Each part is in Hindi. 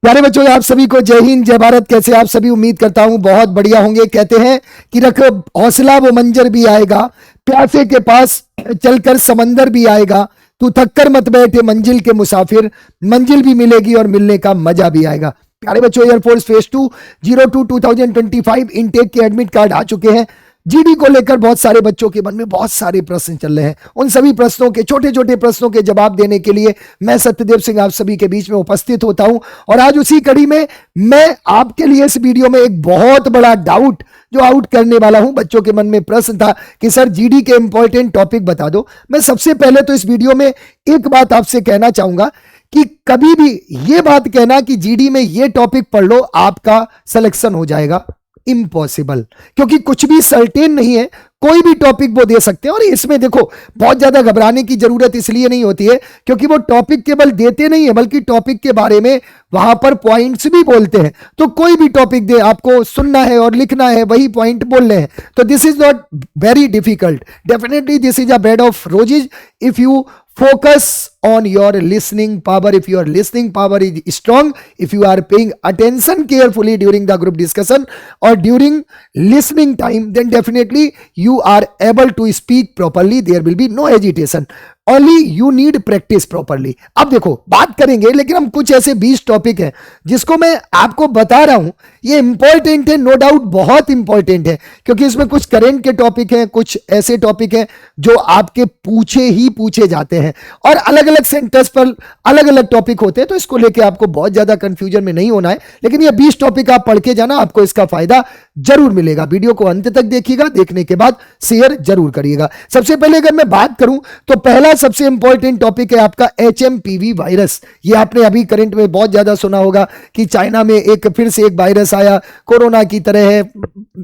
प्यारे बच्चों, आप सभी को जय हिंद जय भारत। कैसे आप सभी? उम्मीद करता हूं बहुत बढ़िया होंगे। कहते हैं कि रख हौसला वो मंजर भी आएगा, प्यासे के पास चलकर समंदर भी आएगा, तू थककर मत बैठे मंजिल के मुसाफिर, मंजिल भी मिलेगी और मिलने का मजा भी आएगा। प्यारे बच्चों, एयरफोर्स फेज 2 02 2025 इनटेक के एडमिट कार्ड आ चुके हैं। जीडी को लेकर बहुत सारे बच्चों के मन में बहुत सारे प्रश्न चल रहे हैं। उन सभी प्रश्नों के, छोटे छोटे प्रश्नों के जवाब देने के लिए मैं सत्यदेव सिंह आप सभी के बीच में उपस्थित होता हूं। और आज उसी कड़ी में मैं आपके लिए इस वीडियो में एक बहुत बड़ा डाउट जो आउट करने वाला हूं। बच्चों के मन में प्रश्न था कि सर जीडी के इंपॉर्टेंट टॉपिक बता दो। मैं सबसे पहले तो इस वीडियो में एक बात आपसे कहना चाहूंगा कि कभी भी यह बात कहना कि जीडी में यह टॉपिक पढ़ लो आपका सिलेक्शन हो जाएगा, इम्पॉसिबल। क्योंकि कुछ भी सर्टेन नहीं है, कोई भी टॉपिक वो दे सकते हैं। और इसमें देखो, बहुत ज्यादा घबराने की जरूरत इसलिए नहीं होती है क्योंकि वो टॉपिक केवल देते नहीं है बल्कि टॉपिक के बारे में वहां पर पॉइंट्स भी बोलते हैं। तो कोई भी टॉपिक दे, आपको सुनना है और लिखना है, वही पॉइंट बोलने हैं। तो this is not very difficult, definitely this is a bed of roses if you focus on your listening power. If your listening power is strong, if you are paying attention carefully during the group discussion or during listening time, then definitely you are able to speak properly. There will be no hesitation. Only you need practice properly. अब देखो, बात करेंगे, लेकिन हम कुछ ऐसे 20 टॉपिक हैं जिसको मैं आपको बता रहा हूं। ये इंपॉर्टेंट है, नो डाउट बहुत इंपॉर्टेंट है, क्योंकि इसमें कुछ करंट के टॉपिक हैं, कुछ ऐसे टॉपिक हैं जो आपके पूछे ही पूछे जाते हैं और अलग अलग सेंटर्स पर अलग अलग टॉपिक होते हैं। तो इसको लेके आपको बहुत ज्यादा कंफ्यूजन में नहीं होना है, लेकिन ये 20 टॉपिक आप पढ़ के जाना, आपको इसका फायदा जरूर मिलेगा। वीडियो को अंत तक देखिएगा, देखने के बाद शेयर जरूर करिएगा। सबसे पहले अगर मैं बात करूं तो पहला सबसे इंपॉर्टेंट टॉपिक है आपका HMPV वायरस। ये आपने अभी करंट में बहुत ज्यादा सुना होगा कि चाइना में एक फिर से एक वायरस आया, कोरोना की तरह है।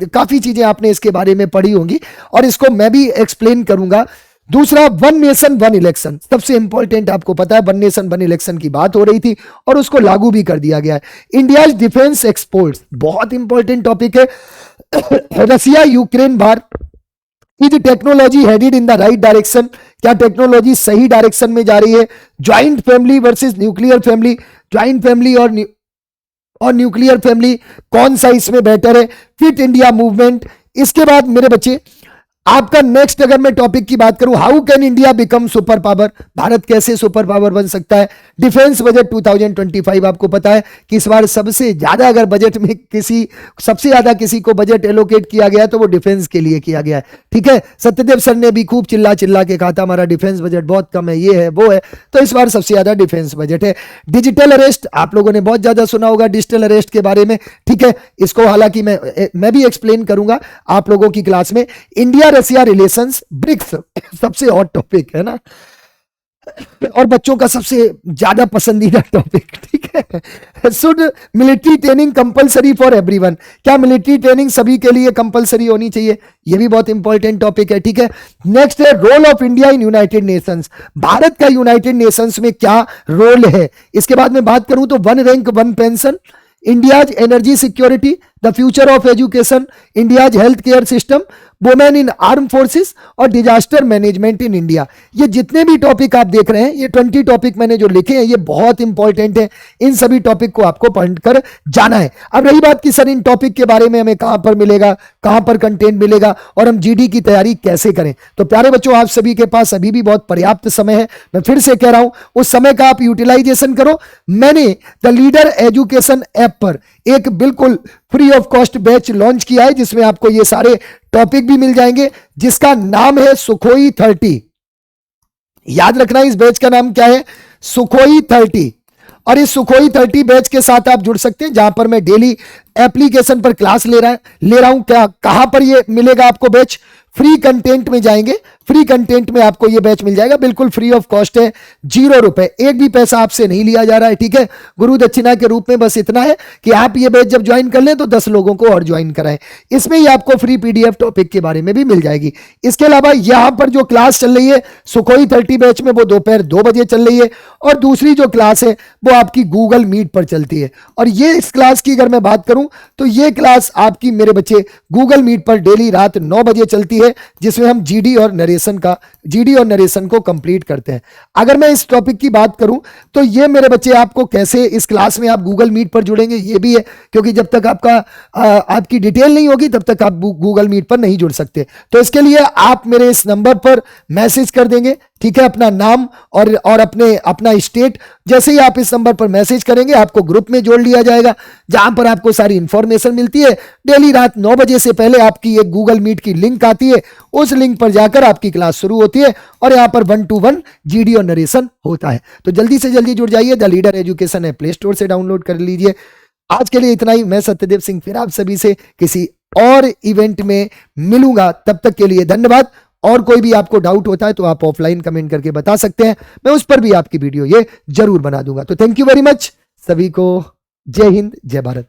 काफी चीजें आपने इसके बारे में पढ़ी होंगी और इसको मैं भी एक्सप्लेन करूंगा। दूसरा, वन नेशन वन इलेक्शन, सबसे इंपॉर्टेंट। आपको पता है वन नेशन वन इलेक्शन की बात हो रही थी और उसको लागू भी कर दिया गया है। इंडिया डिफेंस एक्सपोर्ट्स, बहुत इंपॉर्टेंट टॉपिक है। Russia Ukraine war, is technology headed in the right direction? क्या टेक्नोलॉजी सही डायरेक्शन में जा रही है? Joint family versus nuclear family, joint family और न्यूक्लियर फैमिली कौन सा इसमें बेटर है? Fit India movement. इसके बाद मेरे बच्चे आपका नेक्स्ट अगर मैं टॉपिक की बात करूं, how can India become super power? Bharat कैसे सुपर पावर बन सकता है? डिफेंस बजट 2025, आपको पता है कि इस बार सबसे ज्यादा अगर बजट में सबसे ज्यादा किसी को बजट एलोकेट किया गया तो वो डिफेंस के लिए किया गया है। ठीक है, सत्यदेव सर ने भी खूब चिल्ला चिल्ला के कहा था हमारा डिफेंस बजट बहुत कम है, ये है वो है। तो इस बार सबसे ज्यादा डिफेंस बजट है। डिजिटल अरेस्ट, आप लोगों ने बहुत ज्यादा सुना होगा डिजिटल अरेस्ट के बारे में। ठीक है, इसको हालांकि मैं भी एक्सप्लेन करूंगा आप लोगों की क्लास में। इंडिया रसिया रिलेशंस, ब्रिक्स सबसे हॉट टॉपिक है ना, और बच्चों का सबसे ज्यादा पसंदीदा टॉपिक। ठीक है, should military training compulsory for everyone? क्या मिलिट्री ट्रेनिंग सभी के लिए कंपलसरी होनी चाहिए? यह भी बहुत इंपॉर्टेंट टॉपिक है। ठीक है, नेक्स्ट है role of India in United Nations. Bharat का यूनाइटेड नेशंस में क्या रोल है? इसके बाद में बात करूं तो one rank one pension, India's energy security, the future of education, India's health care system, women in arm forces और डिजास्टर मैनेजमेंट इन इंडिया। ये जितने भी टॉपिक आप देख रहे हैं, ये 20 टॉपिक मैंने जो लिखे हैं, ये बहुत इंपॉर्टेंट है। इन सभी टॉपिक को आपको पढ़कर जाना है। अब रही बात कि सर इन टॉपिक के बारे में हमें कहां पर मिलेगा, कहां पर कंटेंट मिलेगा और हम जीडी की तैयारी कैसे करें, तो प्यारे बच्चों आप सभी के पास अभी भी बहुत पर्याप्त समय है। मैं फिर से कह रहा हूं, उस समय का आप यूटिलाइजेशन करो। मैंने द लीडर एजुकेशन ऐप पर एक बिल्कुल free of cost batch launch किया है जिसमें आपको ये सारे टॉपिक भी मिल जाएंगे, जिसका नाम है सुखोई 30। याद रखना इस बैच का नाम क्या है, सुखोई 30। और इस सुखोई 30 बैच के साथ आप जुड़ सकते हैं, जहां पर मैं डेली एप्लीकेशन पर क्लास ले रहा हूं। क्या, कहां पर ये मिलेगा आपको बैच? फ्री कंटेंट में जाएंगे, फ्री कंटेंट में आपको ये बैच मिल जाएगा, बिल्कुल फ्री ऑफ कॉस्ट है, 0 रुपए, एक भी पैसा आपसे नहीं लिया जा रहा है। ठीक है, गुरु दक्षिणा के रूप में बस इतना है कि आप ये बैच जब ज्वाइन कर लें तो 10 लोगों को और ज्वाइन कराएं। इसमें ही आपको फ्री PDF टॉपिक के बारे में भी मिल जाएगी। इसके अलावा यहां पर जो क्लास चल रही है सुखोई 30 बैच में, वो दोपहर 2 बजे चल रही है और दूसरी जो क्लास है वो आपकी गूगल मीट पर चलती है। और ये इस क्लास की अगर मैं बात करूं तो ये क्लास आपकी मेरे बच्चे गूगल मीट पर डेली रात 9 बजे चलती है। है जिसमें हम जीडी और नरेशन को कंप्लीट करते हैं। अगर मैं इस टॉपिक की बात करूं तो ये मेरे बच्चे आपको कैसे इस क्लास में आप गूगल मीट पर जुड़ेंगे ये भी है, क्योंकि जब तक आपकी डिटेल नहीं होगी तब तक आप गूगल मीट पर नहीं जुड़ सकते। तो इसके लिए आप मेरे इस नंबर पर मैसेज कर देंगे, ठीक है, अपना नाम और अपना स्टेट। जैसे ही आप इस नंबर पर मैसेज करेंगे आपको ग्रुप में जोड़ लिया जाएगा, जहां पर आपको सारी इंफॉर्मेशन मिलती है। डेली रात 9 बजे से पहले आपकी एक गूगल मीट की लिंक आती है, उस लिंक पर जाकर आपकी क्लास शुरू होती है और यहां पर 1-to-1 जीडी और नरेशन होता है। तो जल्दी से जल्दी जुड़ जाइए। द लीडर एजुकेशन है, प्ले स्टोर से डाउनलोड कर लीजिए। आज के लिए इतना ही। मैं सत्यदेव सिंह फिर आप सभी से किसी और इवेंट में मिलूंगा, तब तक के लिए धन्यवाद। और कोई भी आपको डाउट होता है तो आप ऑफलाइन कमेंट करके बता सकते हैं, मैं उस पर भी आपकी वीडियो ये जरूर बना दूंगा। तो थैंक यू वेरी मच सभी को। जय हिंद, जय भारत।